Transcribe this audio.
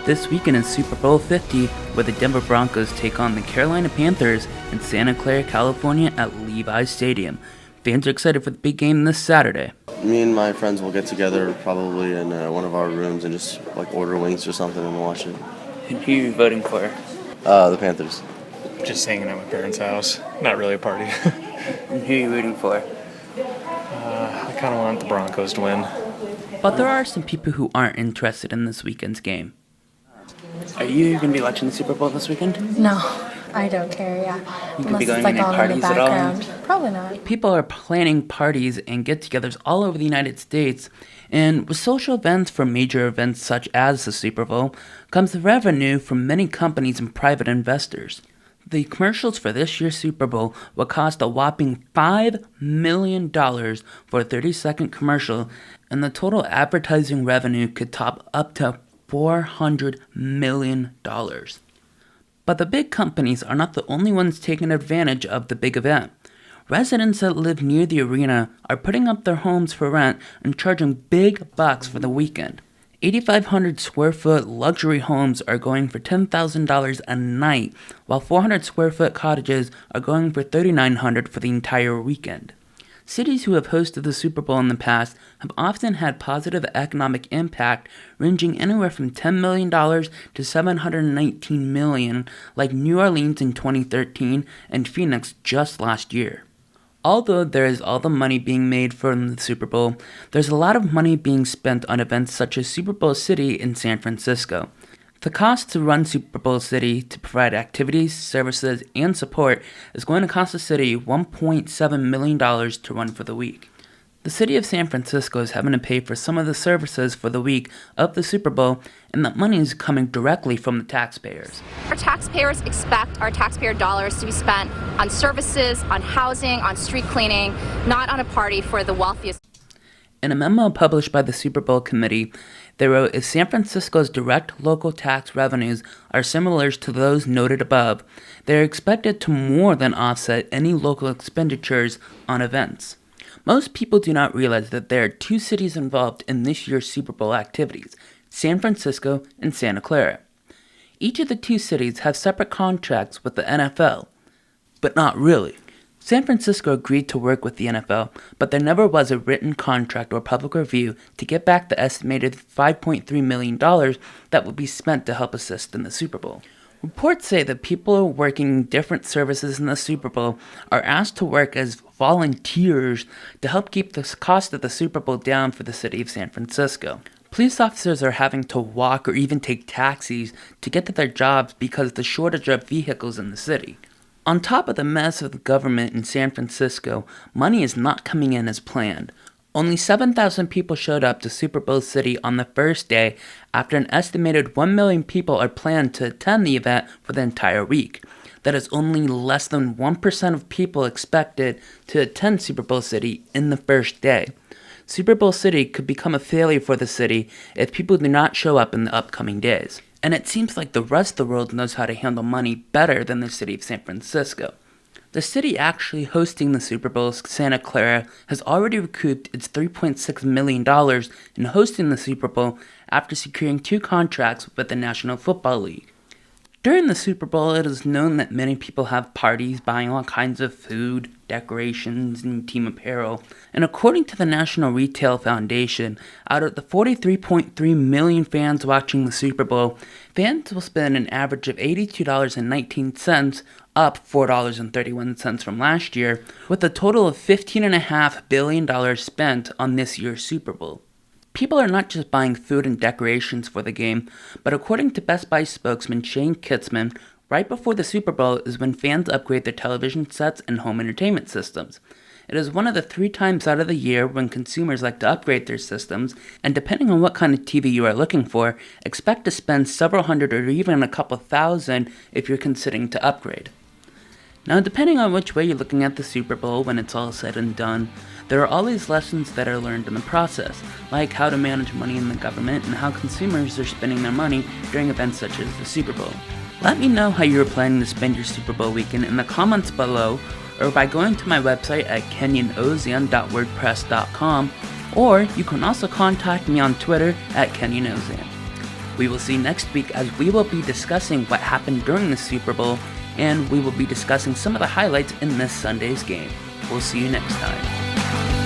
This weekend is Super Bowl 50, where the Denver Broncos take on the Carolina Panthers in Santa Clara, California at Levi's Stadium. Fans are excited for the big game this Saturday. Me and my friends will get together probably in one of our rooms and just order wings or something and watch it. And who are you voting for? The Panthers. Just hanging at my parents' house. Not really a party. And who are you rooting for? I kind of want the Broncos to win. But there are some people who aren't interested in this weekend's game. Are you going to be watching the Super Bowl this weekend? No, I don't care, yeah. You could be going to any parties at all? Probably not. People are planning parties and get-togethers all over the United States, and with social events for major events such as the Super Bowl comes the revenue from many companies and private investors. The commercials for this year's Super Bowl will cost a whopping $5 million for a 30-second commercial, and the total advertising revenue could top up to $400 million. But the big companies are not the only ones taking advantage of the big event. Residents that live near the arena are putting up their homes for rent and charging big bucks for the weekend. 8,500 square foot luxury homes are going for $10,000 a night, while 400 square foot cottages are going for $3,900 for the entire weekend. Cities who have hosted the Super Bowl in the past have often had positive economic impact, ranging anywhere from $10 million to $719 million, like New Orleans in 2013 and Phoenix just last year. Although there is all the money being made from the Super Bowl, there's a lot of money being spent on events such as Super Bowl City in San Francisco. The cost to run Super Bowl City to provide activities, services, and support is going to cost the city $1.7 million to run for the week. The city of San Francisco is having to pay for some of the services for the week of the Super Bowl, and that money is coming directly from the taxpayers. Our taxpayers expect our taxpayer dollars to be spent on services, on housing, on street cleaning, not on a party for the wealthiest. In a memo published by the Super Bowl committee, they wrote, if San Francisco's direct local tax revenues are similar to those noted above, they are expected to more than offset any local expenditures on events. Most people do not realize that there are two cities involved in this year's Super Bowl activities, San Francisco and Santa Clara. Each of the two cities have separate contracts with the NFL, but not really. San Francisco agreed to work with the NFL, but there never was a written contract or public review to get back the estimated $5.3 million that would be spent to help assist in the Super Bowl. Reports say that people working different services in the Super Bowl are asked to work as volunteers to help keep the cost of the Super Bowl down for the city of San Francisco. Police officers are having to walk or even take taxis to get to their jobs because of the shortage of vehicles in the city. On top of the mess of the government in San Francisco, money is not coming in as planned. Only 7,000 people showed up to Super Bowl City on the first day, after an estimated 1 million people are planned to attend the event for the entire week. That is only less than 1% of people expected to attend Super Bowl City in the first day. Super Bowl City could become a failure for the city if people do not show up in the upcoming days. And it seems like the rest of the world knows how to handle money better than the city of San Francisco. The city actually hosting the Super Bowl, Santa Clara, has already recouped its $3.6 million in hosting the Super Bowl after securing 2 contracts with the National Football League. During the Super Bowl, it is known that many people have parties buying all kinds of food, decorations, and team apparel. And according to the National Retail Foundation, out of the 43.3 million fans watching the Super Bowl, fans will spend an average of $82.19, up $4.31 from last year, with a total of $15.5 billion spent on this year's Super Bowl. People are not just buying food and decorations for the game, but according to Best Buy spokesman Shane Kitzman, right before the Super Bowl is when fans upgrade their television sets and home entertainment systems. It is one of the 3 times out of the year when consumers like to upgrade their systems, and depending on what kind of TV you are looking for, expect to spend several hundred or even a couple thousand if you're considering to upgrade. Now, depending on which way you're looking at the Super Bowl when it's all said and done, there are always lessons that are learned in the process, like how to manage money in the government and how consumers are spending their money during events such as the Super Bowl. Let me know how you're planning to spend your Super Bowl weekend in the comments below, or by going to my website at kenyonozan.wordpress.com, or you can also contact me on Twitter at kenyonozan. We will see you next week as we will be discussing what happened during the Super Bowl, and we will be discussing some of the highlights in this Sunday's game. We'll see you next time.